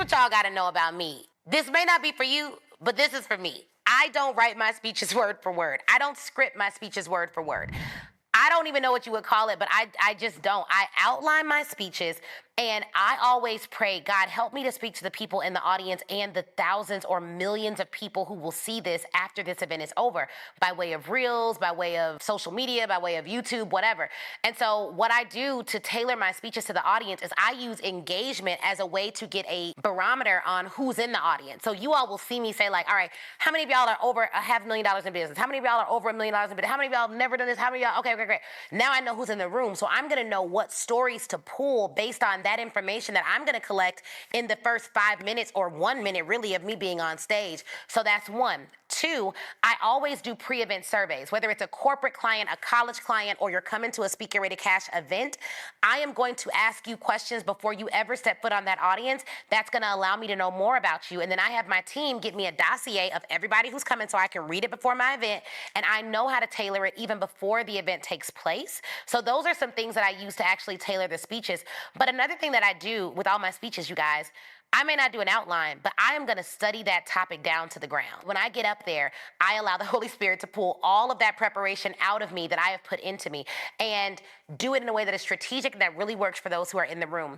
what y'all got to know about me. This may not be for you, but this is for me. I don't write my speeches word for word. I don't script my speeches word for word. I don't even know what you would call it, but I just don't. I outline my speeches, and I always pray, God, help me to speak to the people in the audience and the thousands or millions of people who will see this after this event is over, by way of reels, by way of social media, by way of YouTube, whatever. And so what I do to tailor my speeches to the audience is I use engagement as a way to get a barometer on who's in the audience. So you all will see me say, like, all right, how many of y'all are over $500,000 in business? How many of y'all are over $1 million in business? How many of y'all have never done this? How many of y'all? Okay, great. Now I know who's in the room. So I'm going to know what stories to pull based on that information that I'm going to collect in the first 5 minutes or 1 minute, really, of me being on stage. So that's one. Two, I always do pre-event surveys, whether it's a corporate client, a college client, or you're coming to a Speak Get Ready Cash event. I am going to ask you questions before you ever step foot on that audience. That's going to allow me to know more about you. And then I have my team get me a dossier of everybody who's coming so I can read it before my event. And I know how to tailor it even before the event takes place. So those are some things that I use to actually tailor the speeches. But another thing that I do with all my speeches, you guys, I may not do an outline, but I am going to study that topic down to the ground. When I get up there, I allow the Holy Spirit to pull all of that preparation out of me that I have put into me and do it in a way that is strategic and that really works for those who are in the room.